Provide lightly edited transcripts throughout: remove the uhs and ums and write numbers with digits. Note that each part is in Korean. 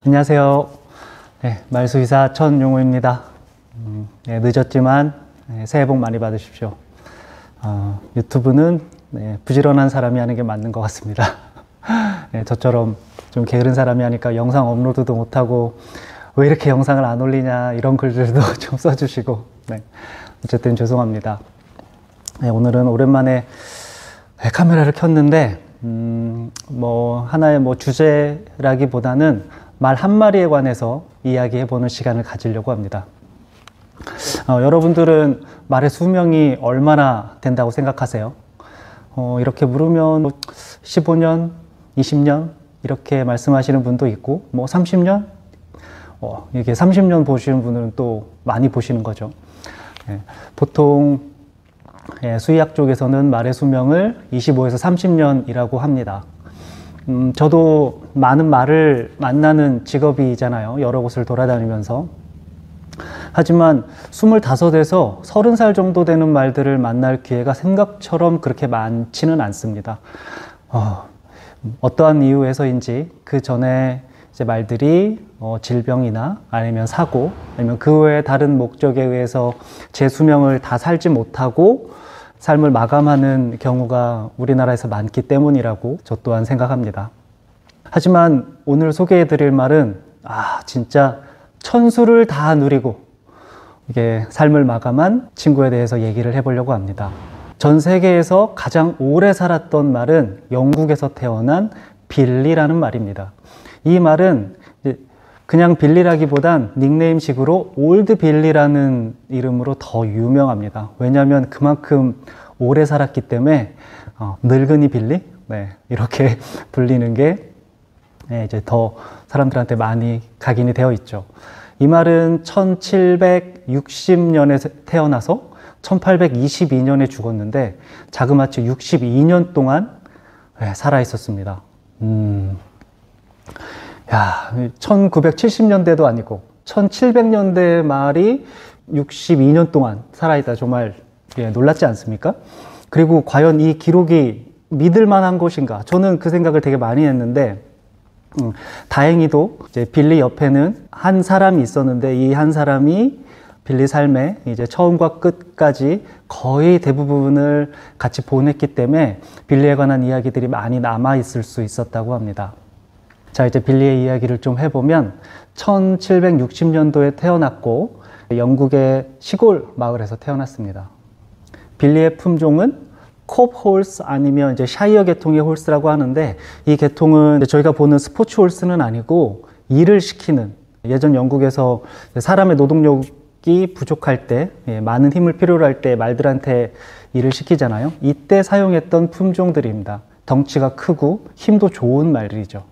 안녕하세요. 네, 말수이사 천용호입니다. 네, 늦었지만 새해 복 많이 받으십시오. 유튜브는 부지런한 사람이 하는 게 맞는 것 같습니다. 네, 저처럼 좀 게으른 사람이 하니까 영상 업로드도 못하고 왜 이렇게 영상을 안 올리냐 이런 글들도 좀 써주시고 어쨌든 죄송합니다. 네, 오늘은 오랜만에 카메라를 켰는데 하나의 주제라기보다는 말 한마리에 관해서 이야기해보는 시간을 가지려고 합니다. 여러분들은 말의 수명이 얼마나 된다고 생각하세요? 이렇게 물으면 15년, 20년 이렇게 말씀하시는 분도 있고 30년? 이게 30년 보시는 분들은 또 많이 보시는 거죠. 보통 수의학 쪽에서는 말의 수명을 25에서 30년이라고 합니다. 저도 많은 말을 만나는 직업이잖아요. 여러 곳을 돌아다니면서. 하지만 25에서 30살 정도 되는 말들을 만날 기회가 생각처럼 그렇게 많지는 않습니다. 어떠한 이유에서인지 그 전에 이제 말들이 질병이나 아니면 사고 아니면 그 외에 다른 목적에 의해서 제 수명을 다 살지 못하고 삶을 마감하는 경우가 우리나라에서 많기 때문이라고 저 또한 생각합니다. 하지만 오늘 소개해드릴 말은 진짜 천수를 다 누리고 이게 삶을 마감한 친구에 대해서 얘기를 해보려고 합니다. 전 세계에서 가장 오래 살았던 말은 영국에서 태어난 빌리라는 말입니다. 이 말은 그냥 빌리라기보단 닉네임식으로 올드 빌리라는 이름으로 더 유명합니다. 왜냐하면 그만큼 오래 살았기 때문에 늙은이 빌리? 이렇게 불리는 게 이제 더 사람들한테 많이 각인이 되어 있죠. 이 말은 1760년에 태어나서 1822년에 죽었는데 자그마치 62년 동안 살아 있었습니다. 1970년대도 아니고 1700년대 말이 62년 동안 살아있다. 정말 놀랍지 않습니까? 그리고 과연 이 기록이 믿을 만한 것인가? 저는 그 생각을 되게 많이 했는데 다행히도 이제 빌리 옆에는 한 사람이 있었는데 이 한 사람이 빌리 삶의 이제 처음과 끝까지 거의 대부분을 같이 보냈기 때문에 빌리에 관한 이야기들이 많이 남아 있을 수 있었다고 합니다. 자, 이제 빌리의 이야기를 좀 해보면 1760년도에 태어났고 영국의 시골 마을에서 태어났습니다. 빌리의 품종은 콥 홀스 아니면 이제 샤이어 계통의 홀스라고 하는데 이 계통은 저희가 보는 스포츠 홀스는 아니고 일을 시키는, 예전 영국에서 사람의 노동력이 부족할 때 많은 힘을 필요로 할 때 말들한테 일을 시키잖아요. 이때 사용했던 품종들입니다. 덩치가 크고 힘도 좋은 말들이죠.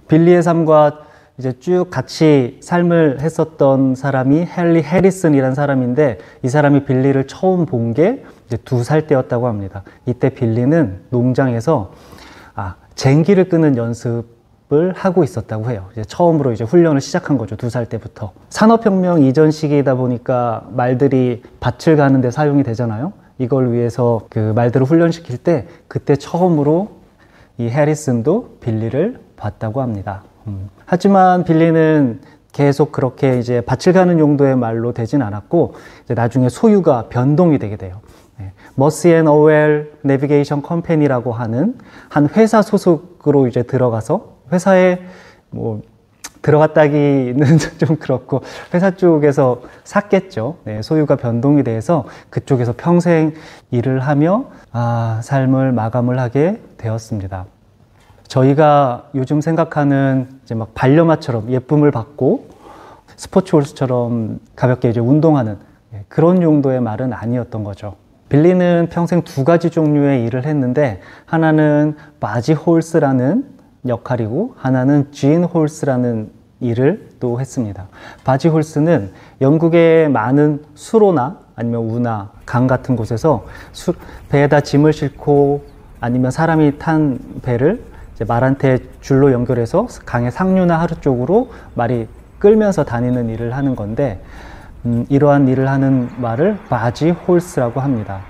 빌리의 삶과 이제 쭉 같이 삶을 했었던 사람이 헨리 해리슨이라는 사람인데 이 사람이 빌리를 처음 본 게 이제 2살 때였다고 합니다. 이때 빌리는 농장에서 쟁기를 끄는 연습을 하고 있었다고 해요. 이제 처음으로 이제 훈련을 시작한 거죠. 2살 때부터. 산업혁명 이전 시기이다 보니까 말들이 밭을 가는데 사용이 되잖아요. 이걸 위해서 그 말들을 훈련시킬 때 그때 처음으로 이 해리슨도 빌리를 봤다고 합니다. 하지만 빌리는 계속 그렇게 이제 밭을 가는 용도의 말로 되진 않았고 이제 나중에 소유가 변동이 되게 돼요. 머시 앤 어웰 내비게이션 컴퍼니라고 하는 한 회사 소속으로 이제 들어가서 회사에 들어갔다기는 좀 그렇고 회사 쪽에서 샀겠죠. 소유가 변동이 돼서 그쪽에서 평생 일을 하며 삶을 마감을 하게 되었습니다. 저희가 요즘 생각하는 이제 반려마처럼 예쁨을 받고 스포츠 홀스처럼 가볍게 이제 운동하는 그런 용도의 말은 아니었던 거죠. 빌리는 평생 2가지 종류의 일을 했는데 하나는 바지 홀스라는 역할이고 하나는 진 홀스라는 일을 또 했습니다. 바지 홀스는 영국의 많은 수로나 아니면 우나 강 같은 곳에서 배에다 짐을 싣고 아니면 사람이 탄 배를 이제 말한테 줄로 연결해서 강의 상류나 하류 쪽으로 말이 끌면서 다니는 일을 하는 건데 이러한 일을 하는 말을 바지 홀스라고 합니다.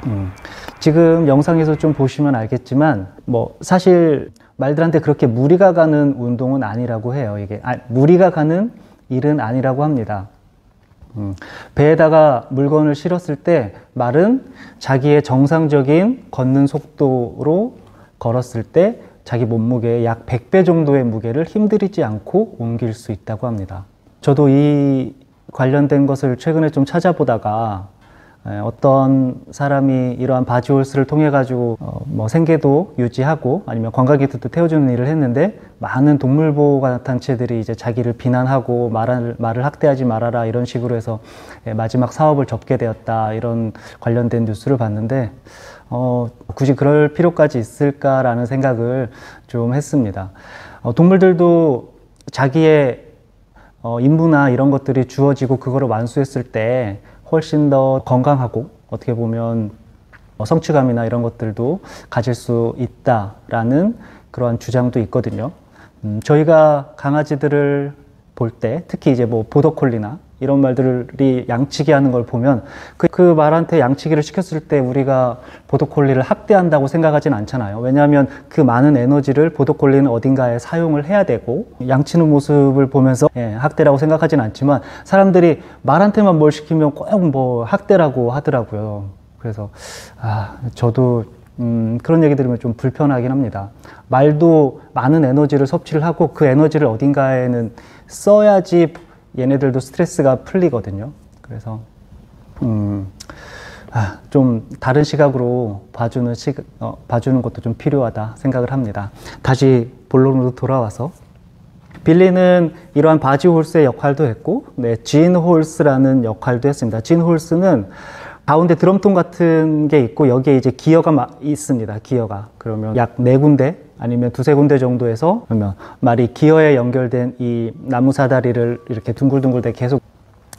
지금 영상에서 좀 보시면 알겠지만 사실 말들한테 그렇게 무리가 가는 운동은 아니라고 해요. 이게 무리가 가는 일은 아니라고 합니다. 배에다가 물건을 실었을 때 말은 자기의 정상적인 걷는 속도로 걸었을 때 자기 몸무게의 약 100배 정도의 무게를 힘들이지 않고 옮길 수 있다고 합니다. 저도 이 관련된 것을 최근에 좀 찾아보다가 어떤 사람이 이러한 바지홀스를 통해 가지고 뭐 생계도 유지하고 아니면 관광객들도 태워주는 일을 했는데 많은 동물보호관 단체들이 이제 자기를 비난하고 말을 학대하지 말아라 이런 식으로 해서 마지막 사업을 접게 되었다 이런 관련된 뉴스를 봤는데 굳이 그럴 필요까지 있을까라는 생각을 좀 했습니다. 동물들도 자기의 임무나 이런 것들이 주어지고 그거를 완수했을 때 훨씬 더 건강하고 어떻게 보면 성취감이나 이런 것들도 가질 수 있다라는 그러한 주장도 있거든요. 저희가 강아지들을 볼 때 특히 이제 뭐 보더콜리나 이런 말들이 양치기 하는 걸 보면 그 말한테 양치기를 시켰을 때 우리가 보더콜리를 학대한다고 생각하진 않잖아요. 왜냐하면 그 많은 에너지를 보더콜리는 어딘가에 사용을 해야 되고 양치는 모습을 보면서 학대라고 생각하진 않지만 사람들이 말한테만 뭘 시키면 꼭 뭐 학대라고 하더라고요. 그래서 저도 그런 얘기 들으면 좀 불편하긴 합니다. 말도 많은 에너지를 섭취를 하고 그 에너지를 어딘가에는 써야지 얘네들도 스트레스가 풀리거든요. 그래서 좀 다른 시각으로 봐주는 것도 좀 필요하다 생각을 합니다. 다시 본론으로 돌아와서 빌리는 이러한 바지홀스의 역할도 했고 진 홀스라는 역할도 했습니다. 진 홀스는 가운데 드럼통 같은 게 있고 여기에 이제 기어가 있습니다. 기어가 그러면 약 4군데 아니면 2-3군데 정도에서 그러면 말이 기어에 연결된 이 나무 사다리를 이렇게 둥글둥글 계속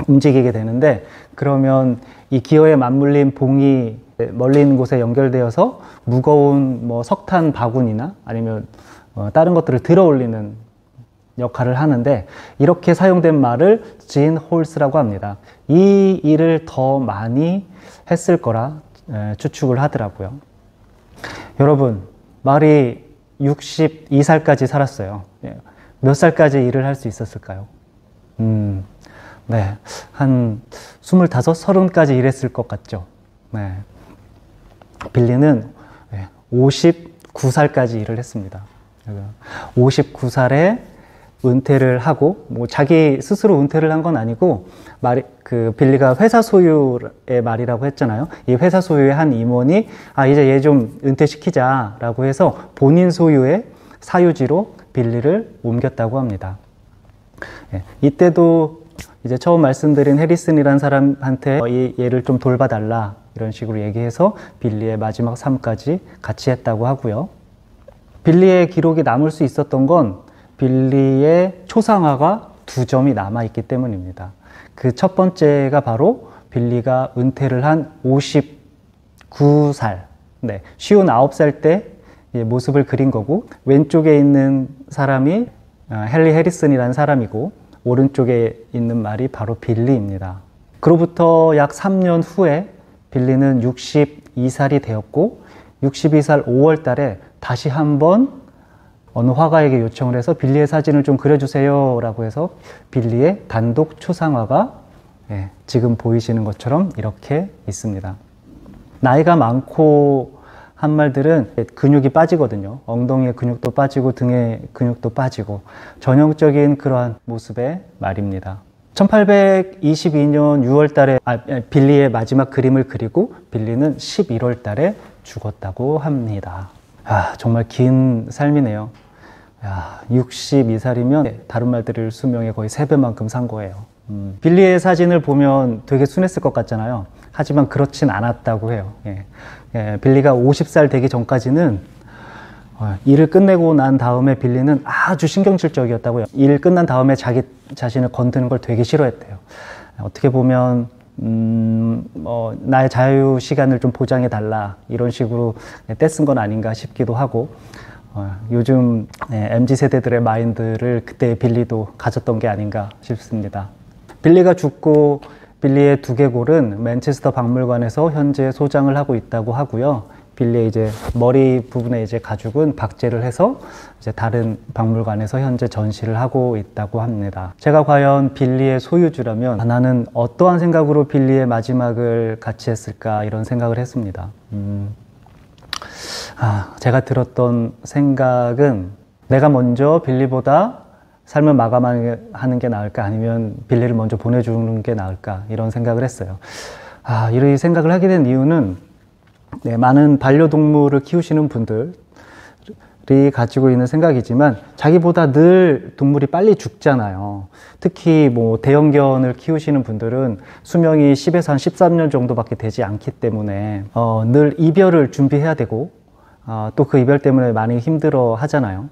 움직이게 되는데 그러면 이 기어에 맞물린 봉이 멀리 있는 곳에 연결되어서 무거운 뭐 석탄 바구니나 아니면 다른 것들을 들어 올리는 역할을 하는데 이렇게 사용된 말을 진 홀스라고 합니다. 이 일을 더 많이 했을 거라 추측을 하더라고요. 여러분, 말이 62살까지 살았어요. 몇 살까지 일을 할 수 있었을까요? 네, 한 25, 30까지 일했을 것 같죠. 네. 빌리는 59살까지 일을 했습니다. 59살에 은퇴를 하고 뭐 자기 스스로 은퇴를 한 건 아니고 빌리가 회사 소유의 말이라고 했잖아요. 이 회사 소유의 한 임원이 이제 얘 좀 은퇴시키자라고 해서 본인 소유의 사유지로 빌리를 옮겼다고 합니다. 이때도 이제 처음 말씀드린 해리슨이라는 사람한테 얘를 좀 돌봐달라 이런 식으로 얘기해서 빌리의 마지막 삶까지 같이 했다고 하고요. 빌리의 기록이 남을 수 있었던 건 빌리의 초상화가 2점이 남아있기 때문입니다. 그 첫 번째가 바로 빌리가 은퇴를 한 59살, 59살 때 모습을 그린 거고 왼쪽에 있는 사람이 헨리 해리슨이라는 사람이고 오른쪽에 있는 말이 바로 빌리입니다. 그로부터 약 3년 후에 빌리는 62살이 되었고 62살 5월 달에 다시 한번 어느 화가에게 요청을 해서 빌리의 사진을 좀 그려주세요 라고 해서 빌리의 단독 초상화가 지금 보이시는 것처럼 이렇게 있습니다. 나이가 많고 한 말들은 근육이 빠지거든요. 엉덩이의 근육도 빠지고 등의 근육도 빠지고 전형적인 그러한 모습의 말입니다. 1822년 6월 달에 빌리의 마지막 그림을 그리고 빌리는 11월 달에 죽었다고 합니다. 정말 긴 삶이네요. 62살이면 다른 말들을 수명의 거의 3배만큼 산 거예요. 빌리의 사진을 보면 되게 순했을 것 같잖아요. 하지만 그렇진 않았다고 해요. 빌리가 50살 되기 전까지는 일을 끝내고 난 다음에 빌리는 아주 신경질적이었다고요. 일 끝난 다음에 자기 자신을 건드는 걸 되게 싫어했대요. 어떻게 보면 나의 자유 시간을 좀 보장해 달라 이런 식으로 떼쓴 건 아닌가 싶기도 하고 요즘 MZ 세대들의 마인드를 그때 빌리도 가졌던 게 아닌가 싶습니다. 빌리가 죽고 빌리의 두개골은 맨체스터 박물관에서 현재 소장을 하고 있다고 하고요. 빌리의 이제 머리 부분에 이제 가죽은 박제를 해서 이제 다른 박물관에서 현재 전시를 하고 있다고 합니다. 제가 과연 빌리의 소유주라면 나는 어떠한 생각으로 빌리의 마지막을 같이 했을까 이런 생각을 했습니다. 제가 들었던 생각은 내가 먼저 빌리보다 삶을 마감하는 게 나을까 아니면 빌리를 먼저 보내주는 게 나을까 이런 생각을 했어요. 이런 생각을 하게 된 이유는 많은 반려동물을 키우시는 분들이 가지고 있는 생각이지만 자기보다 늘 동물이 빨리 죽잖아요. 특히 뭐 대형견을 키우시는 분들은 수명이 10에서 한 13년 정도밖에 되지 않기 때문에 늘 이별을 준비해야 되고 또 그 이별 때문에 많이 힘들어 하잖아요.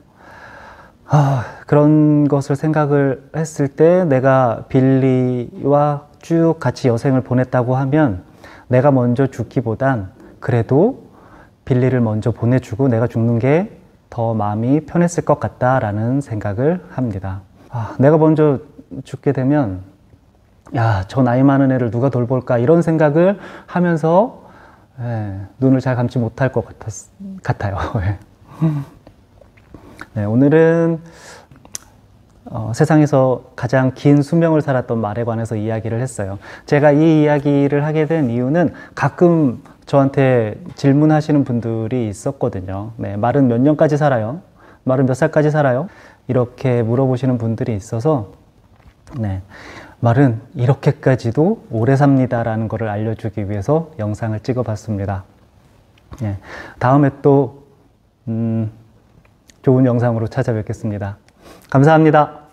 그런 것을 생각을 했을 때 내가 빌리와 쭉 같이 여생을 보냈다고 하면 내가 먼저 죽기보단 그래도 빌리를 먼저 보내주고 내가 죽는 게 더 마음이 편했을 것 같다라는 생각을 합니다. 내가 먼저 죽게 되면 저 나이 많은 애를 누가 돌볼까 이런 생각을 하면서 눈을 잘 감지 못할 것 같아요. 오늘은 세상에서 가장 긴 수명을 살았던 말에 관해서 이야기를 했어요. 제가 이 이야기를 하게 된 이유는 가끔 저한테 질문하시는 분들이 있었거든요. 말은 몇 년까지 살아요? 말은 몇 살까지 살아요? 이렇게 물어보시는 분들이 있어서 말은 이렇게까지도 오래 삽니다라는 것을 알려주기 위해서 영상을 찍어봤습니다. 다음에 또 좋은 영상으로 찾아뵙겠습니다. 감사합니다.